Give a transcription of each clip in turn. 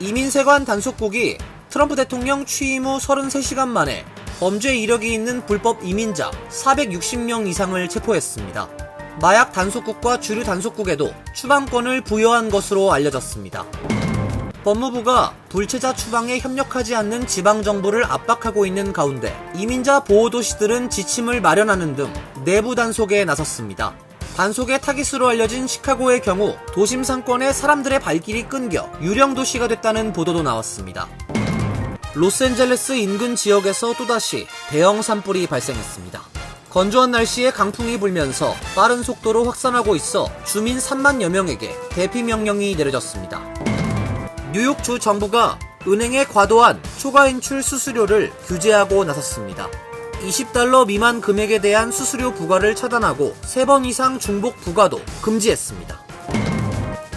이민세관 단속국이 트럼프 대통령 취임 후 33시간 만에 범죄 이력이 있는 불법 이민자 460명 이상을 체포했습니다. 마약 단속국과 주류 단속국에도 추방권을 부여한 것으로 알려졌습니다. 법무부가 불체자 추방에 협력하지 않는 지방정부를 압박하고 있는 가운데 이민자 보호도시들은 지침을 마련하는 등 내부 단속에 나섰습니다. 단속의 타깃으로 알려진 시카고의 경우 도심 상권에 사람들의 발길이 끊겨 유령 도시가 됐다는 보도도 나왔습니다. 로스앤젤레스 인근 지역에서 또다시 대형 산불이 발생했습니다. 건조한 날씨에 강풍이 불면서 빠른 속도로 확산하고 있어 주민 3만여 명에게 대피 명령이 내려졌습니다. 뉴욕주 정부가 은행의 과도한 초과 인출 수수료를 규제하고 나섰습니다. $20 미만 금액에 대한 수수료 부과를 차단하고 3번 이상 중복 부과도 금지했습니다.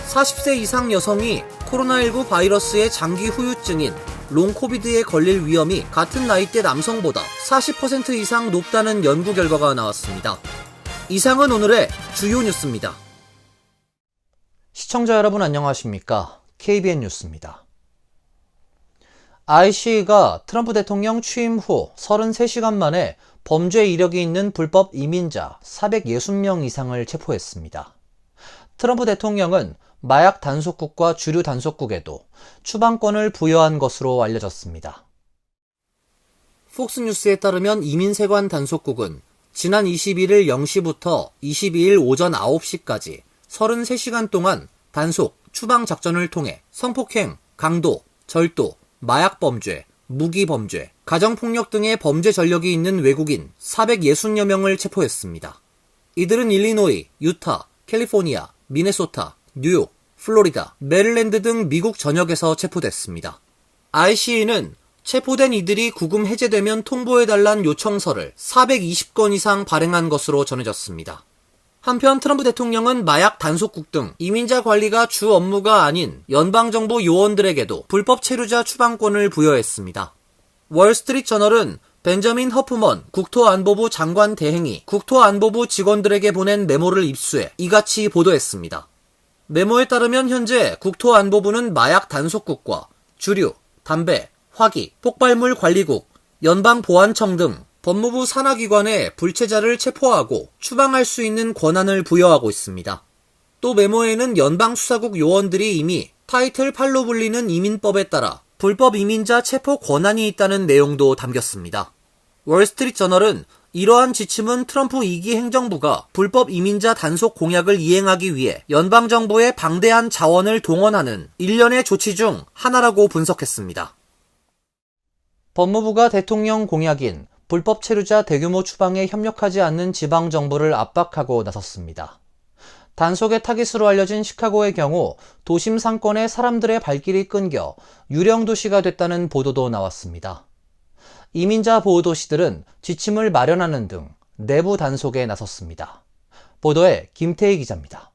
40세 이상 여성이 코로나19 바이러스의 장기 후유증인 롱코비드에 걸릴 위험이 같은 나이대 남성보다 40% 이상 높다는 연구 결과가 나왔습니다. 이상은 오늘의 주요 뉴스입니다. 시청자 여러분 안녕하십니까? KBN 뉴스입니다. ICE가 트럼프 대통령 취임 후 33시간 만에 범죄 이력이 있는 불법 이민자 460명 이상을 체포했습니다. 트럼프 대통령은 마약 단속국과 주류 단속국에도 추방권을 부여한 것으로 알려졌습니다. 폭스뉴스에 따르면 이민세관 단속국은 지난 21일 0시부터 22일 오전 9시까지 33시간 동안 단속, 추방 작전을 통해 성폭행, 강도, 절도, 마약범죄, 무기범죄, 가정폭력 등의 범죄 전력이 있는 외국인 460여 명을 체포했습니다. 이들은 일리노이, 유타, 캘리포니아, 미네소타, 뉴욕, 플로리다, 메릴랜드 등 미국 전역에서 체포됐습니다. ICE는 체포된 이들이 구금 해제되면 통보해달란 요청서를 420건 이상 발행한 것으로 전해졌습니다. 한편 트럼프 대통령은 마약 단속국 등 이민자 관리가 주 업무가 아닌 연방정부 요원들에게도 불법 체류자 추방권을 부여했습니다. 월스트리트 저널은 벤저민 허프먼 국토안보부 장관 대행이 국토안보부 직원들에게 보낸 메모를 입수해 이같이 보도했습니다. 메모에 따르면 현재 국토안보부는 마약 단속국과 주류, 담배, 화기, 폭발물 관리국, 연방보안청 등 법무부 산하기관에 불체자를 체포하고 추방할 수 있는 권한을 부여하고 있습니다. 또 메모에는 연방수사국 요원들이 이미 타이틀 8로 불리는 이민법에 따라 불법 이민자 체포 권한이 있다는 내용도 담겼습니다. 월스트리트 저널은 이러한 지침은 트럼프 2기 행정부가 불법 이민자 단속 공약을 이행하기 위해 연방정부의 방대한 자원을 동원하는 일련의 조치 중 하나라고 분석했습니다. 법무부가 대통령 공약인 불법 체류자 대규모 추방에 협력하지 않는 지방정부를 압박하고 나섰습니다. 단속의 타깃으로 알려진 시카고의 경우 도심 상권에 사람들의 발길이 끊겨 유령 도시가 됐다는 보도도 나왔습니다. 이민자 보호도시들은 지침을 마련하는 등 내부 단속에 나섰습니다. 보도에 김태희 기자입니다.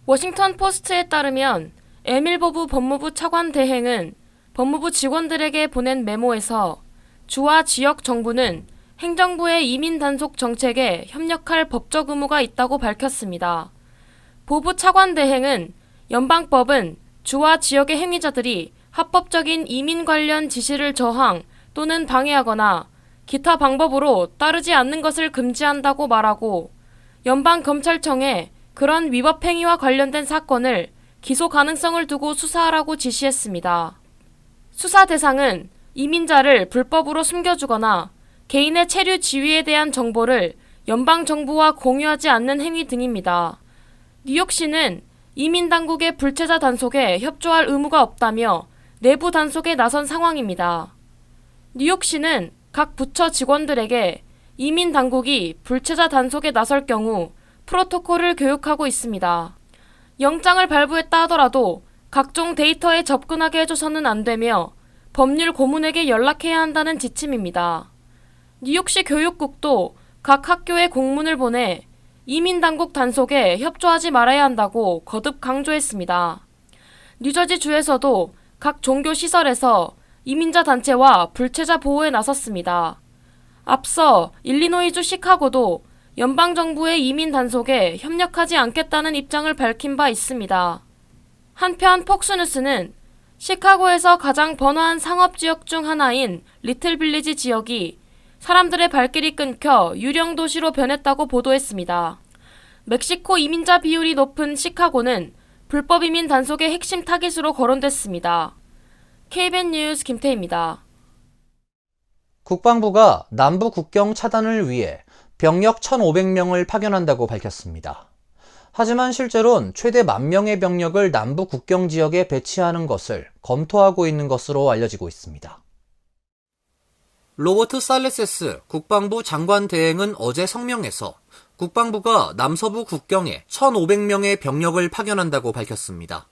워싱턴 포스트에 따르면 에밀보브 법무부 차관 대행은 법무부 직원들에게 보낸 메모에서 주와 지역 정부는 행정부의 이민 단속 정책에 협력할 법적 의무가 있다고 밝혔습니다. 보부 차관 대행은 연방법은 주와 지역의 행위자들이 합법적인 이민 관련 지시를 저항 또는 방해하거나 기타 방법으로 따르지 않는 것을 금지한다고 말하고 연방검찰청에 그런 위법 행위와 관련된 사건을 기소 가능성을 두고 수사하라고 지시했습니다. 수사 대상은 이민자를 불법으로 숨겨주거나 개인의 체류 지위에 대한 정보를 연방정부와 공유하지 않는 행위 등입니다. 뉴욕시는 이민당국의 불체자 단속에 협조할 의무가 없다며 내부 단속에 나선 상황입니다. 뉴욕시는 각 부처 직원들에게 이민당국이 불체자 단속에 나설 경우 프로토콜을 교육하고 있습니다. 영장을 발부했다 하더라도 각종 데이터에 접근하게 해줘서는 안 되며 법률 고문에게 연락해야 한다는 지침입니다. 뉴욕시 교육국도 각 학교에 공문을 보내 이민당국 단속에 협조하지 말아야 한다고 거듭 강조했습니다. 뉴저지주에서도 각 종교시설에서 이민자 단체와 불체자 보호에 나섰습니다. 앞서 일리노이주 시카고도 연방정부의 이민 단속에 협력하지 않겠다는 입장을 밝힌 바 있습니다. 한편 폭스뉴스는 시카고에서 가장 번화한 상업지역 중 하나인 리틀빌리지 지역이 사람들의 발길이 끊겨 유령 도시로 변했다고 보도했습니다. 멕시코 이민자 비율이 높은 시카고는 불법 이민 단속의 핵심 타깃으로 거론됐습니다. KBN 뉴스 김태희입니다. 국방부가 남부 국경 차단을 위해 병력 1,500명을 파견한다고 밝혔습니다. 하지만 실제로는 최대 10,000명의 병력을 남부 국경 지역에 배치하는 것을 검토하고 있는 것으로 알려지고 있습니다. 로버트 살레세스 국방부 장관 대행은 어제 성명에서 국방부가 남서부 국경에 1,500명의 병력을 파견한다고 밝혔습니다.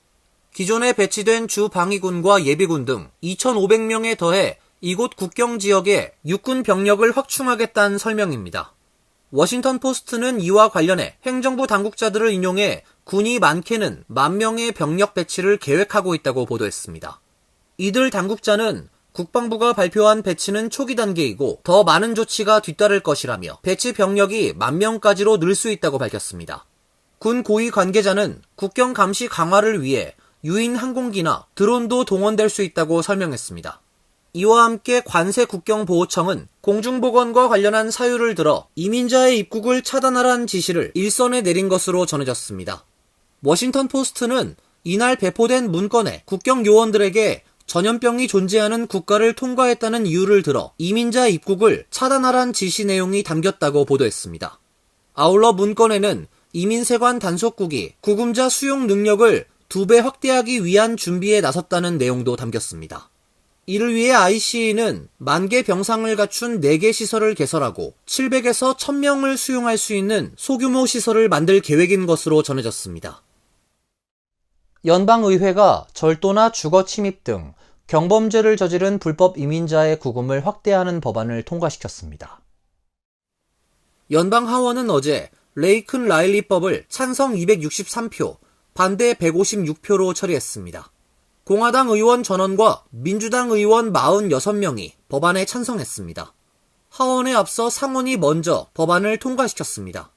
기존에 배치된 주 방위군과 예비군 등 2,500명에 더해 이곳 국경 지역에 육군 병력을 확충하겠다는 설명입니다. 워싱턴 포스트는 이와 관련해 행정부 당국자들을 인용해 군이 많게는 10,000명의 병력 배치를 계획하고 있다고 보도했습니다. 이들 당국자는 국방부가 발표한 배치는 초기 단계이고 더 많은 조치가 뒤따를 것이라며 배치 병력이 10,000명까지로 늘 수 있다고 밝혔습니다. 군 고위 관계자는 국경 감시 강화를 위해 유인 항공기나 드론도 동원될 수 있다고 설명했습니다. 이와 함께 관세국경보호청은 공중보건과 관련한 사유를 들어 이민자의 입국을 차단하라는 지시를 일선에 내린 것으로 전해졌습니다. 워싱턴 포스트는 이날 배포된 문건에 국경 요원들에게 전염병이 존재하는 국가를 통과했다는 이유를 들어 이민자 입국을 차단하라는 지시 내용이 담겼다고 보도했습니다. 아울러 문건에는 이민세관 단속국이 구금자 수용 능력을 2배 확대하기 위한 준비에 나섰다는 내용도 담겼습니다. 이를 위해 ICE는 10,000개 병상을 갖춘 4개 시설을 개설하고 700에서 1,000명을 수용할 수 있는 소규모 시설을 만들 계획인 것으로 전해졌습니다. 연방의회가 절도나 주거 침입 등 경범죄를 저지른 불법 이민자의 구금을 확대하는 법안을 통과시켰습니다. 연방 하원은 어제 레이큰 라일리법을 찬성 263표, 반대 156표로 처리했습니다. 공화당 의원 전원과 민주당 의원 46명이 법안에 찬성했습니다. 하원에 앞서 상원이 먼저 법안을 통과시켰습니다.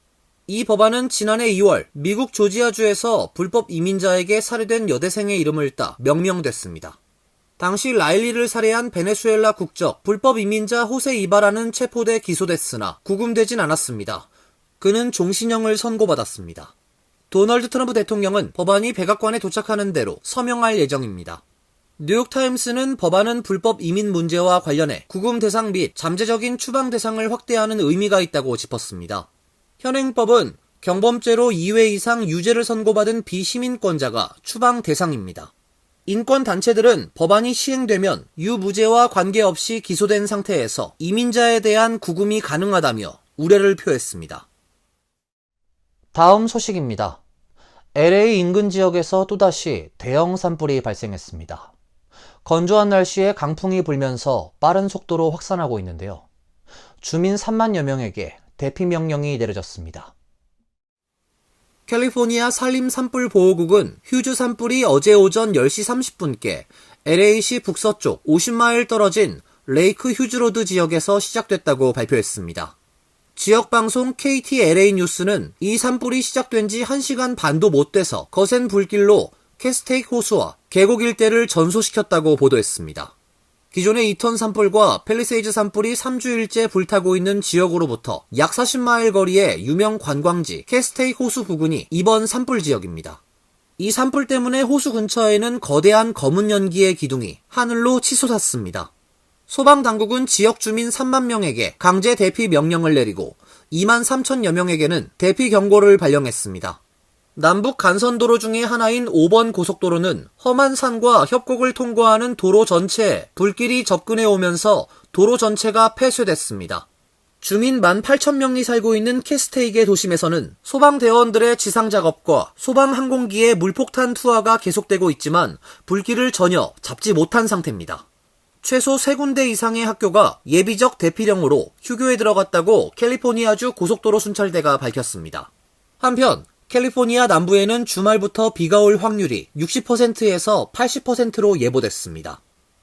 이 법안은 지난해 2월 미국 조지아주에서 불법 이민자에게 살해된 여대생의 이름을 따 명명됐습니다. 당시 라일리를 살해한 베네수엘라 국적 불법 이민자 호세 이바라는 체포돼 기소됐으나 구금되진 않았습니다. 그는 종신형을 선고받았습니다. 도널드 트럼프 대통령은 법안이 백악관에 도착하는 대로 서명할 예정입니다. 뉴욕타임스는 법안은 불법 이민 문제와 관련해 구금 대상 및 잠재적인 추방 대상을 확대하는 의미가 있다고 짚었습니다. 현행법은 경범죄로 2회 이상 유죄를 선고받은 비시민권자가 추방 대상입니다. 인권단체들은 법안이 시행되면 유무죄와 관계없이 기소된 상태에서 이민자에 대한 구금이 가능하다며 우려를 표했습니다. 다음 소식입니다. LA 인근 지역에서 또다시 대형 산불이 발생했습니다. 건조한 날씨에 강풍이 불면서 빠른 속도로 확산하고 있는데요. 주민 30,000여 명에게 대피 명령이 내려졌습니다. 캘리포니아 산림 산불 보호국은 휴즈 산불이 어제 오전 10시 30분께 LA시 북서쪽 50마일 떨어진 레이크 휴즈로드 지역에서 시작됐다고 발표했습니다. 지역방송 KTLA 뉴스는 이 산불이 시작된 지 1시간 반도 못 돼서 거센 불길로 캐스테이크 호수와 계곡 일대를 전소시켰다고 보도했습니다. 기존의 이턴 산불과 팰리세이즈 산불이 3주일째 불타고 있는 지역으로부터 약 40마일 거리의 유명 관광지 캐스테이크 호수 부근이 이번 산불 지역입니다. 이 산불 때문에 호수 근처에는 거대한 검은 연기의 기둥이 하늘로 치솟았습니다. 소방당국은 지역 주민 3만 명에게 강제 대피 명령을 내리고 2만 3천여 명에게는 대피 경고를 발령했습니다. 남북 간선도로 중의 하나인 5번 고속도로는 험한 산과 협곡을 통과하는 도로 전체에 불길이 접근해 오면서 도로 전체가 폐쇄됐습니다. 주민 18,000명이 살고 있는 캐스테이게 도심에서는 소방대원들의 지상작업과 소방항공기의 물폭탄 투하가 계속되고 있지만 불길을 전혀 잡지 못한 상태입니다. 최소 3군데 이상의 학교가 예비적 대피령으로 휴교에 들어갔다고 캘리포니아주 고속도로 순찰대가 밝혔습니다. 한편 캘리포니아 남부에는 주말부터 비가 올 확률이 60%에서 80%로 예보됐습니다.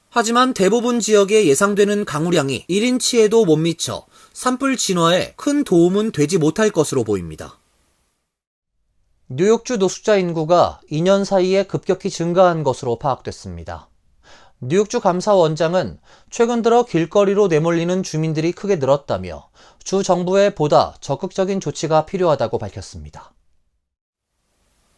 하지만 대부분 지역에 예상되는 강우량이 1인치에도 못 미쳐 산불 진화에 큰 도움은 되지 못할 것으로 보입니다. 뉴욕주 노숙자 인구가 2년 사이에 급격히 증가한 것으로 파악됐습니다. 뉴욕주 감사원장은 최근 들어 길거리로 내몰리는 주민들이 크게 늘었다며 주 정부의 보다 적극적인 조치가 필요하다고 밝혔습니다.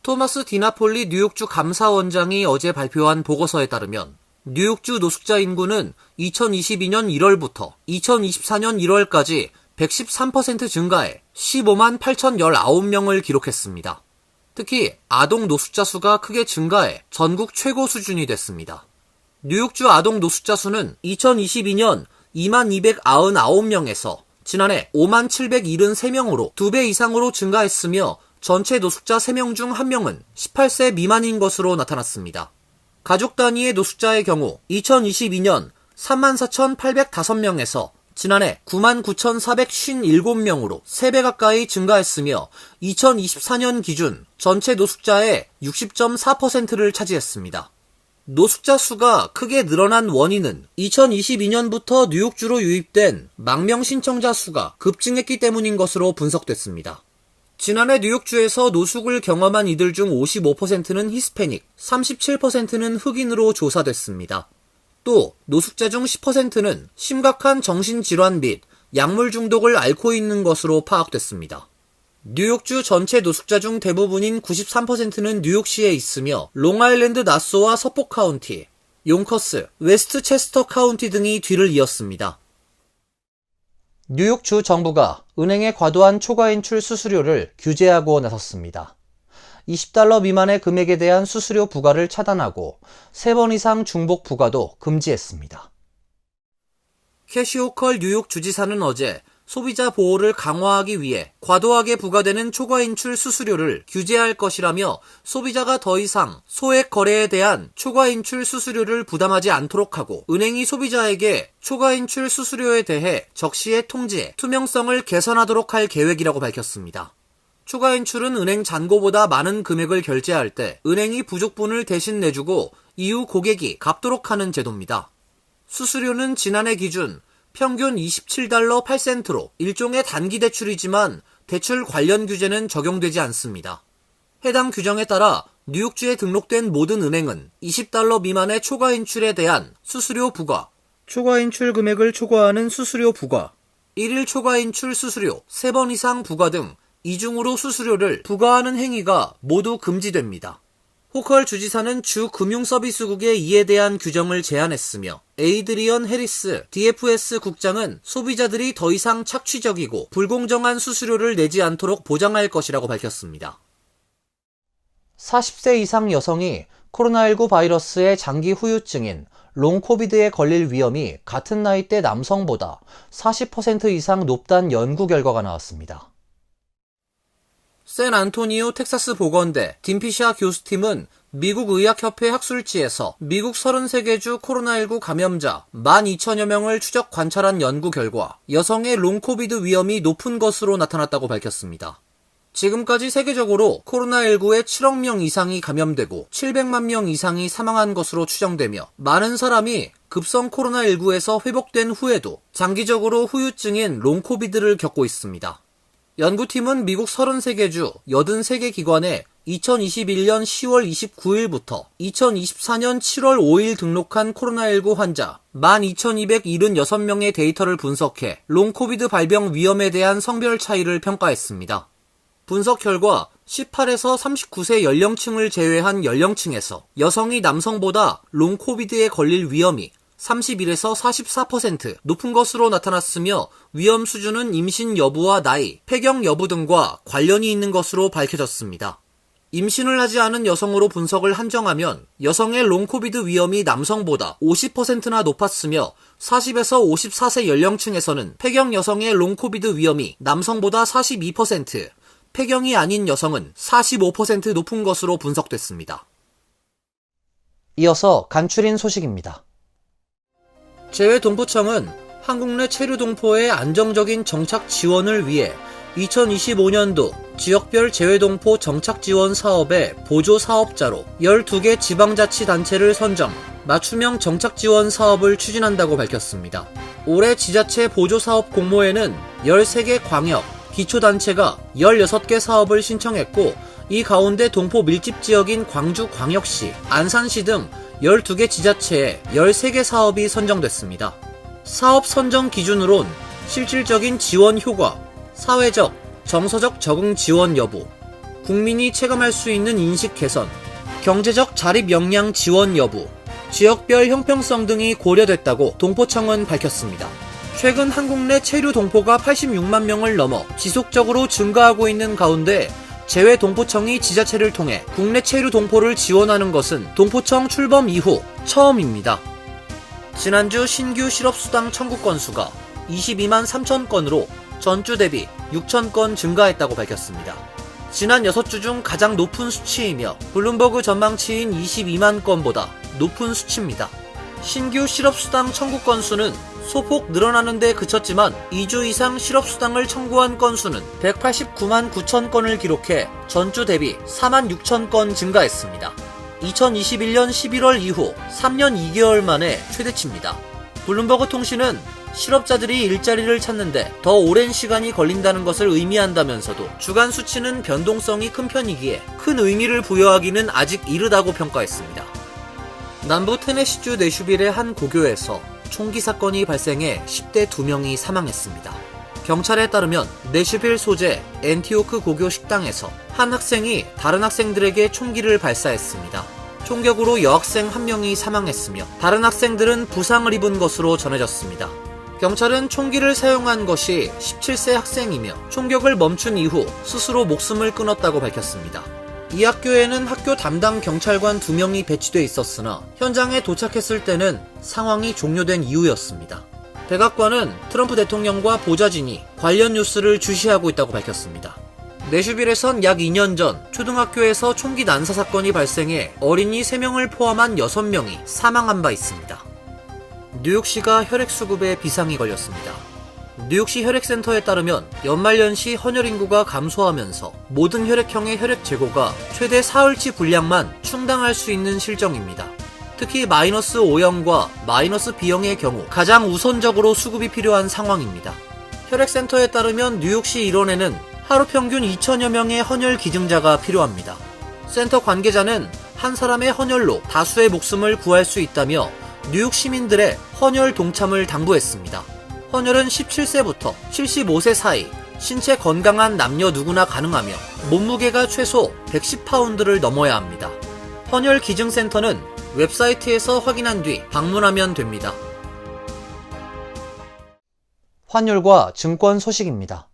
토마스 디나폴리 뉴욕주 감사원장이 어제 발표한 보고서에 따르면 뉴욕주 노숙자 인구는 2022년 1월부터 2024년 1월까지 113% 증가해 15만 8,019명을 기록했습니다. 특히 아동 노숙자 수가 크게 증가해 전국 최고 수준이 됐습니다. 뉴욕주 아동 노숙자 수는 2022년 2만 299명에서 지난해 5만 773명으로 2배 이상으로 증가했으며 전체 노숙자 3명 중 1명은 18세 미만인 것으로 나타났습니다. 가족 단위의 노숙자의 경우 2022년 34,805명에서 지난해 99,457명으로 3배 가까이 증가했으며 2024년 기준 전체 노숙자의 60.4%를 차지했습니다. 노숙자 수가 크게 늘어난 원인은 2022년부터 뉴욕주로 유입된 망명 신청자 수가 급증했기 때문인 것으로 분석됐습니다. 지난해 뉴욕주에서 노숙을 경험한 이들 중 55%는 히스패닉, 37%는 흑인으로 조사됐습니다. 또 노숙자 중 10%는 심각한 정신질환 및 약물 중독을 앓고 있는 것으로 파악됐습니다. 뉴욕주 전체 노숙자 중 대부분인 93%는 뉴욕시에 있으며 롱아일랜드 나소와 서포 카운티, 용커스, 웨스트 체스터 카운티 등이 뒤를 이었습니다. 뉴욕주 정부가 은행의 과도한 초과 인출 수수료를 규제하고 나섰습니다. $20 미만의 금액에 대한 수수료 부과를 차단하고 3번 이상 중복 부과도 금지했습니다. 캐시 호컬 뉴욕 주지사는 어제 소비자 보호를 강화하기 위해 과도하게 부과되는 초과 인출 수수료를 규제할 것이라며 소비자가 더 이상 소액 거래에 대한 초과 인출 수수료를 부담하지 않도록 하고 은행이 소비자에게 초과 인출 수수료에 대해 적시에 통지해 투명성을 개선하도록 할 계획이라고 밝혔습니다. 초과 인출은 은행 잔고보다 많은 금액을 결제할 때 은행이 부족분을 대신 내주고 이후 고객이 갚도록 하는 제도입니다. 수수료는 지난해 기준 평균 $27 8센트로 일종의 단기 대출이지만 대출 관련 규제는 적용되지 않습니다. 해당 규정에 따라 뉴욕주에 등록된 모든 은행은 $20 미만의 초과 인출에 대한 수수료 부과, 초과 인출 금액을 초과하는 수수료 부과, 1일 초과 인출 수수료 3번 이상 부과 등 이중으로 수수료를 부과하는 행위가 모두 금지됩니다. 호컬 주지사는 주 금융서비스국에 이에 대한 규정을 제안했으며 에이드리언 해리스 DFS 국장은 소비자들이 더 이상 착취적이고 불공정한 수수료를 내지 않도록 보장할 것이라고 밝혔습니다. 40세 이상 여성이 코로나19 바이러스의 장기 후유증인 롱코비드에 걸릴 위험이 같은 나이대 남성보다 40% 이상 높다는 연구 결과가 나왔습니다. 샌안토니오 텍사스 보건대 딘피샤 교수팀은 미국 의학협회 학술지에서 미국 33개 주 코로나19 감염자 12,000여 명을 추적 관찰한 연구 결과 여성의 롱코비드 위험이 높은 것으로 나타났다고 밝혔습니다. 지금까지 세계적으로 코로나19에 7억 명 이상이 감염되고 700만 명 이상이 사망한 것으로 추정되며 많은 사람이 급성 코로나19에서 회복된 후에도 장기적으로 후유증인 롱코비드를 겪고 있습니다. 연구팀은 미국 33개 주 83개 기관에 2021년 10월 29일부터 2024년 7월 5일 등록한 코로나19 환자 12,276명의 데이터를 분석해 롱코비드 발병 위험에 대한 성별 차이를 평가했습니다. 분석 결과 18에서 39세 연령층을 제외한 연령층에서 여성이 남성보다 롱코비드에 걸릴 위험이 31에서 44% 높은 것으로 나타났으며 위험 수준은 임신 여부와 나이, 폐경 여부 등과 관련이 있는 것으로 밝혀졌습니다. 임신을 하지 않은 여성으로 분석을 한정하면 여성의 롱코비드 위험이 남성보다 50%나 높았으며 40에서 54세 연령층에서는 폐경 여성의 롱코비드 위험이 남성보다 42%, 폐경이 아닌 여성은 45% 높은 것으로 분석됐습니다. 이어서 간추린 소식입니다. 재외동포청은 한국 내 체류동포의 안정적인 정착 지원을 위해 2025년도 지역별 재외동포 정착 지원 사업의 보조 사업자로 12개 지방자치단체를 선정, 맞춤형 정착 지원 사업을 추진한다고 밝혔습니다. 올해 지자체 보조 사업 공모에는 13개 광역, 기초단체가 16개 사업을 신청했고 이 가운데 동포 밀집 지역인 광주광역시, 안산시 등 12개 지자체에 13개 사업이 선정됐습니다. 사업 선정 기준으론 실질적인 지원 효과, 사회적, 정서적 적응 지원 여부, 국민이 체감할 수 있는 인식 개선, 경제적 자립 역량 지원 여부, 지역별 형평성 등이 고려됐다고 동포청은 밝혔습니다. 최근 한국 내 체류 동포가 86만 명을 넘어 지속적으로 증가하고 있는 가운데 재외동포청이 지자체를 통해 국내 체류 동포를 지원하는 것은 동포청 출범 이후 처음입니다. 지난주 신규 실업수당 청구 건수가 22만 3천 건으로 전주 대비 6천 건 증가했다고 밝혔습니다. 지난 6주 중 가장 높은 수치이며 블룸버그 전망치인 22만 건보다 높은 수치입니다. 신규 실업수당 청구 건수는 소폭 늘어나는 데 그쳤지만 2주 이상 실업수당을 청구한 건수는 189만 9천 건을 기록해 전주 대비 4만 6천 건 증가했습니다. 2021년 11월 이후 3년 2개월 만에 최대치입니다. 블룸버그 통신은 실업자들이 일자리를 찾는데 더 오랜 시간이 걸린다는 것을 의미한다면서도 주간 수치는 변동성이 큰 편이기에 큰 의미를 부여하기는 아직 이르다고 평가했습니다. 남부 테네시주 내슈빌의 한 고교에서 총기 사건이 발생해 10대 2명이 사망했습니다. 경찰에 따르면 내슈빌 소재 앤티오크 고교 식당에서 한 학생이 다른 학생들에게 총기를 발사했습니다. 총격으로 여학생 1명이 사망했으며 다른 학생들은 부상을 입은 것으로 전해졌습니다. 경찰은 총기를 사용한 것이 17세 학생이며 총격을 멈춘 이후 스스로 목숨을 끊었다고 밝혔습니다. 이 학교에는 학교 담당 경찰관 2명이 배치돼 있었으나 현장에 도착했을 때는 상황이 종료된 이후였습니다. 백악관은 트럼프 대통령과 보좌진이 관련 뉴스를 주시하고 있다고 밝혔습니다. 내슈빌에선 약 2년 전 초등학교에서 총기 난사 사건이 발생해 어린이 3명을 포함한 6명이 사망한 바 있습니다. 뉴욕시가 혈액수급에 비상이 걸렸습니다. 뉴욕시 혈액센터에 따르면 연말연시 헌혈 인구가 감소하면서 모든 혈액형의 혈액 재고가 최대 사흘치 분량만 충당할 수 있는 실정입니다. 특히 -O형과 -B형의 경우 가장 우선적으로 수급이 필요한 상황입니다. 혈액센터에 따르면 뉴욕시 일원에는 하루 평균 2천여 명의 헌혈 기증자가 필요합니다. 센터 관계자는 한 사람의 헌혈로 다수의 목숨을 구할 수 있다며 뉴욕 시민들의 헌혈 동참을 당부했습니다. 헌혈은 17세부터 75세 사이 신체 건강한 남녀 누구나 가능하며 몸무게가 최소 110파운드를 넘어야 합니다. 헌혈 기증센터는 웹사이트에서 확인한 뒤 방문하면 됩니다. 환율과 증권 소식입니다.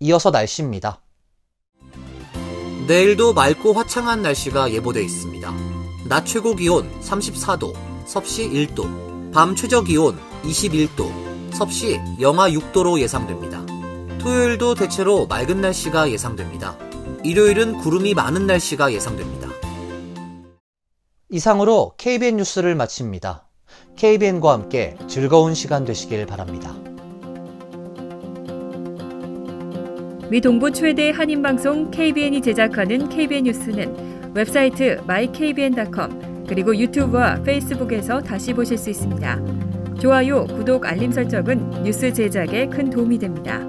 이어서 날씨입니다. 내일도 맑고 화창한 날씨가 예보돼 있습니다. 낮 최고 기온 34도, 섭씨 1도, 밤 최저 기온 21도, 섭씨 영하 6도로 예상됩니다. 토요일도 대체로 맑은 날씨가 예상됩니다. 일요일은 구름이 많은 날씨가 예상됩니다. 이상으로 KBN 뉴스를 마칩니다. KBN과 함께 즐거운 시간 되시길 바랍니다. 미 동부 최대 한인방송 KBN이 제작하는 KBN 뉴스는 웹사이트 mykbn.com 그리고 유튜브와 페이스북에서 다시 보실 수 있습니다. 좋아요, 구독, 알림 설정은 뉴스 제작에 큰 도움이 됩니다.